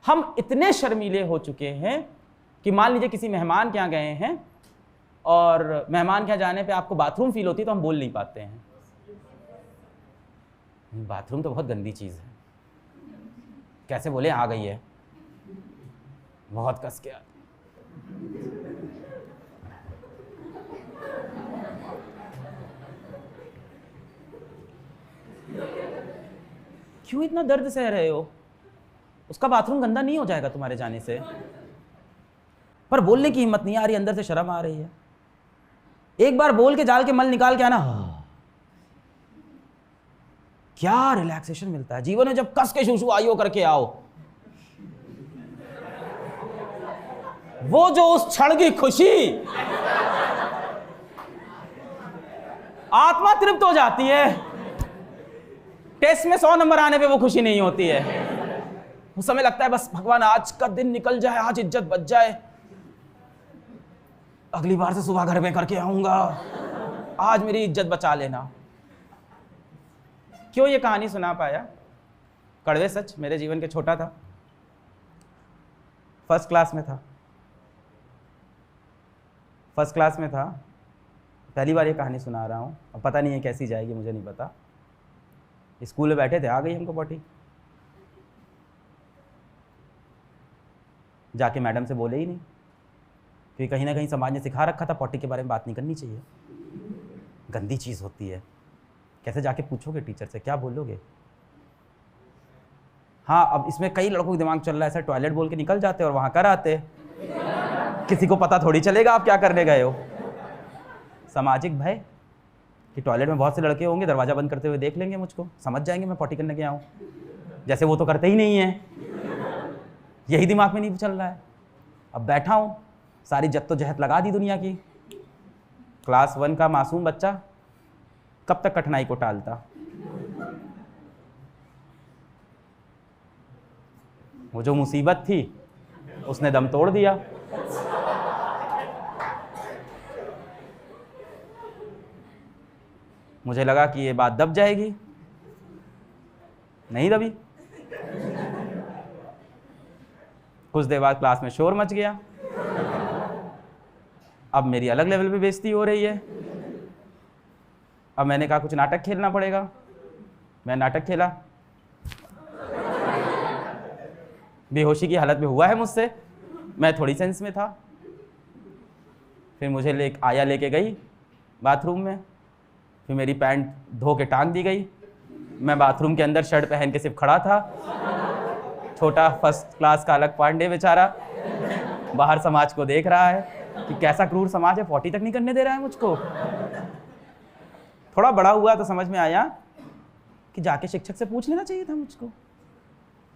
हम इतने शर्मीले हो चुके हैं कि मान लीजिए किसी मेहमान के यहाँ गए हैं और मेहमान के यहाँ जाने पे आपको बाथरूम फील होती है तो हम बोल नहीं पाते हैं, बाथरूम तो बहुत गंदी चीज़ है, कैसे बोले आ गई है, बहुत कस के क्यों इतना दर्द सह रहे हो? उसका बाथरूम गंदा नहीं हो जाएगा तुम्हारे जाने से, पर बोलने की हिम्मत नहीं आ रही, अंदर से शर्म आ रही है। एक बार बोल के जाल के मल निकाल के आना, क्या रिलैक्सेशन मिलता है जीवन में जब कस के शूशु आइयो करके आओ। वो जो उस क्षण की खुशी, आत्मा तृप्त हो जाती है। टेस्ट में 100 नंबर आने पे वो खुशी नहीं होती है। उस समय लगता है बस भगवान आज का दिन निकल जाए, आज इज्जत बच जाए, अगली बार से सुबह घर में करके आऊंगा, आज मेरी इज्जत बचा लेना। क्यों ये कहानी सुना पाया? कड़वे सच, मेरे जीवन के छोटा था, फर्स्ट क्लास में था, पहली बार ये कहानी सुना रहा हूँ। अब पता नहीं है कैसी जाएगी, मुझे नहीं पता। स्कूल में बैठे थे, आ गई हमको पॉटी, जाके मैडम से बोले ही नहीं, क्योंकि कहीं ना कहीं समाज ने सिखा रखा था पॉटी के बारे में बात नहीं करनी चाहिए, गंदी चीज़ होती है। कैसे जाके पूछोगे टीचर से, क्या बोलोगे? हाँ, अब इसमें कई लड़कों का दिमाग चल रहा है, ऐसा टॉयलेट बोल के निकल जाते और वहाँ कर आते, किसी को पता थोड़ी चलेगा आप क्या करने गए हो। सामाजिक भय कि टॉयलेट में बहुत से लड़के होंगे, दरवाज़ा बंद करते हुए देख लेंगे मुझको, समझ जाएंगे मैं पॉटी करने गया हूँ, जैसे वो तो करते ही नहीं है, यही दिमाग में नहीं चल रहा है। अब बैठा हूँ, सारी जद्दोजहद लगा दी दुनिया की, क्लास 1 का मासूम बच्चा कब तक कठिनाई को टालता। वो जो मुसीबत थी उसने दम तोड़ दिया। मुझे लगा कि ये बात दब जाएगी, नहीं दबी। कुछ देर बाद क्लास में शोर मच गया, अब मेरी अलग लेवल पे बेइज्जती हो रही है। अब मैंने कहा कुछ नाटक खेलना पड़ेगा, मैं नाटक खेला, बेहोशी की हालत में हुआ है मुझसे, मैं थोड़ी सेंस में था। फिर मुझे आया लेके गई बाथरूम में, फिर मेरी पैंट धो के टांग दी गई, मैं बाथरूम के अंदर शर्ट पहन के सिर्फ खड़ा था, छोटा फर्स्ट क्लास का अलग पांडे बेचारा बाहर समाज को देख रहा है कि कैसा क्रूर समाज है, 40 तक नहीं करने दे रहा है मुझको। थोड़ा बड़ा हुआ तो समझ में आया कि जाके शिक्षक से पूछ लेना चाहिए था मुझको।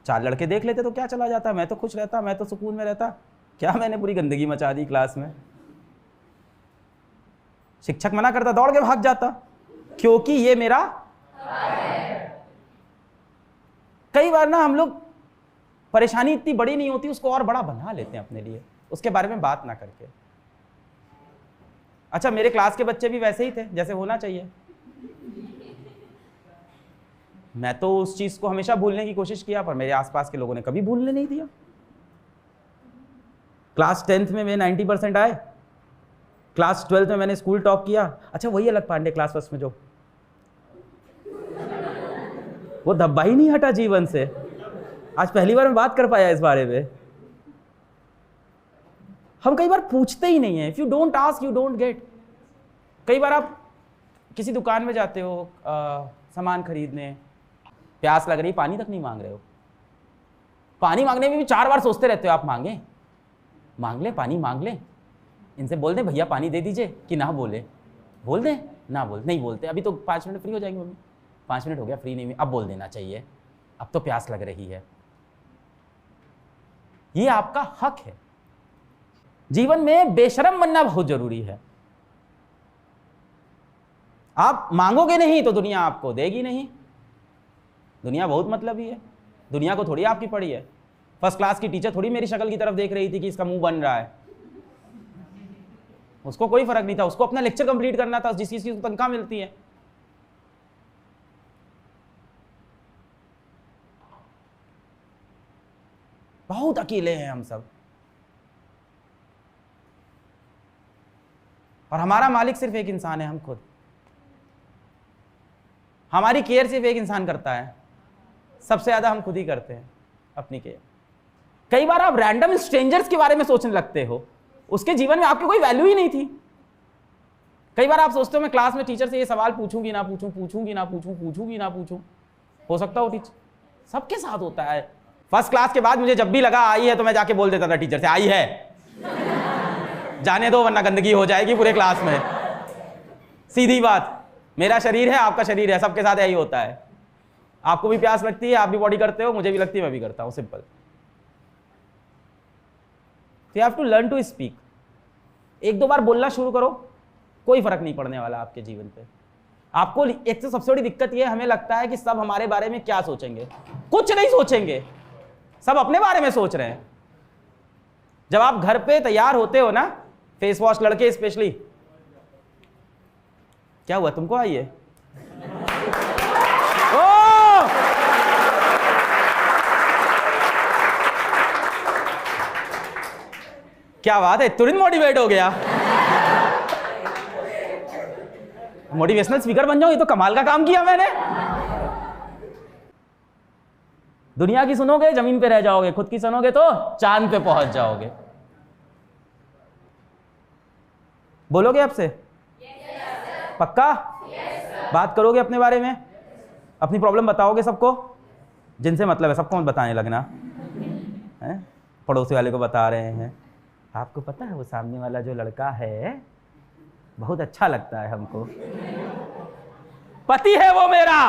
4 लड़के देख लेते तो क्या चला जाता, मैं तो खुश रहता, मैं तो सुकून में रहता, क्या मैंने पूरी गंदगी मचा दी क्लास में। शिक्षक मना करता, दौड़ के भाग जाता, क्योंकि ये मेरा कई बार ना हम लोग परेशानी इतनी बड़ी नहीं होती, उसको और बड़ा बना लेते हैं अपने लिए, उसके बारे में बात ना करके। अच्छा, मेरे क्लास के बच्चे भी वैसे ही थे जैसे होना चाहिए। मैं तो उस चीज को हमेशा भूलने की कोशिश किया, पर मेरे आसपास के लोगों ने कभी भूलने नहीं दिया। क्लास 10th में मेरे 90% आए, क्लास 12th में मैंने स्कूल टॉप किया। अच्छा, वही अलग पांडे क्लास 1 में जो वो धब्बा ही नहीं हटा जीवन से। आज पहली बार मैं बात कर पाया इस बारे में। हम कई बार पूछते ही नहीं है, if you don't ask you don't get. कई बार आप किसी दुकान में जाते हो सामान खरीदने, प्यास लग रही, पानी तक नहीं मांग रहे हो, पानी मांगने में भी 4 बार सोचते रहते हो, आप मांग ले पानी मांग ले, इनसे बोल दें भैया पानी दे दीजिए, कि ना बोले, बोल दें ना बोल, नहीं बोलते, अभी तो 5 मिनट फ्री हो जाएंगे मम्मी, 5 मिनट हो गया फ्री नहीं, अब बोल देना चाहिए, अब तो प्यास लग रही है। ये आपका हक है। जीवन में बेशर्म बनना बहुत जरूरी है। आप मांगोगे नहीं तो दुनिया आपको देगी नहीं। दुनिया बहुत मतलबी है, दुनिया को थोड़ी आपकी पड़ी है। फर्स्ट क्लास की टीचर थोड़ी मेरी शक्ल की तरफ देख रही थी कि इसका मुंह बन रहा है, उसको कोई फर्क नहीं था, उसको अपना लेक्चर कंप्लीट करना था, जिस चीज की तनख्वाह मिलती है। बहुत अकेले हैं हम सब। और हमारा मालिक सिर्फ एक इंसान है, हम खुद। हमारी केयर सिर्फ एक इंसान करता है, सबसे ज्यादा हम खुद ही करते हैं अपनी केयर। कई बार आप रैंडम स्ट्रेंजर्स के बारे में सोचने लगते हो, उसके जीवन में आपकी कोई वैल्यू ही नहीं थी। कई बार आप सोचते हो मैं क्लास में टीचर से ये सवाल पूछूंगी ना पूछूं, पूछूंगी ना पूछूं, पूछूंगी ना पूछूं। हो सकता हो टीचर, सबके साथ होता है। फर्स्ट क्लास के बाद मुझे जब भी लगा आई है तो मैं जाके बोल देता था टीचर से, आई है जाने दो वरना गंदगी हो जाएगी पूरे क्लास में। सीधी बात, मेरा शरीर है, आपका शरीर है, सबके साथ यही होता है। आपको भी प्यास लगती है, आप भी बॉडी करते हो, मुझे भी लगती है, मैं भी करता हूं, simple. You have to learn to speak. एक दो बार बोलना शुरू करो, कोई फर्क नहीं पड़ने वाला आपके जीवन पे। आपको एक तो सबसे बड़ी दिक्कत यह, हमें लगता है कि सब हमारे बारे में क्या सोचेंगे। कुछ नहीं सोचेंगे, सब अपने बारे में सोच रहे हैं। जब आप घर पे तैयार होते हो ना, फेस वॉश, लड़के स्पेशली, क्या हुआ तुमको आई है? ओ! क्या बात है, तुरंत मोटिवेट हो गया। मोटिवेशनल स्पीकर बन जाओ, ये तो कमाल का काम किया मैंने। दुनिया की सुनोगे जमीन पे रह जाओगे, खुद की सुनोगे तो चांद पे पहुंच जाओगे। बोलोगे अब से? पक्का? बात करोगे अपने बारे में, अपनी प्रॉब्लम बताओगे सबको, जिनसे मतलब है सबको मत बताने लगना है। पड़ोसी वाले को बता रहे हैं, आपको पता है वो सामने वाला जो लड़का है बहुत अच्छा लगता है हमको, पति है वो मेरा।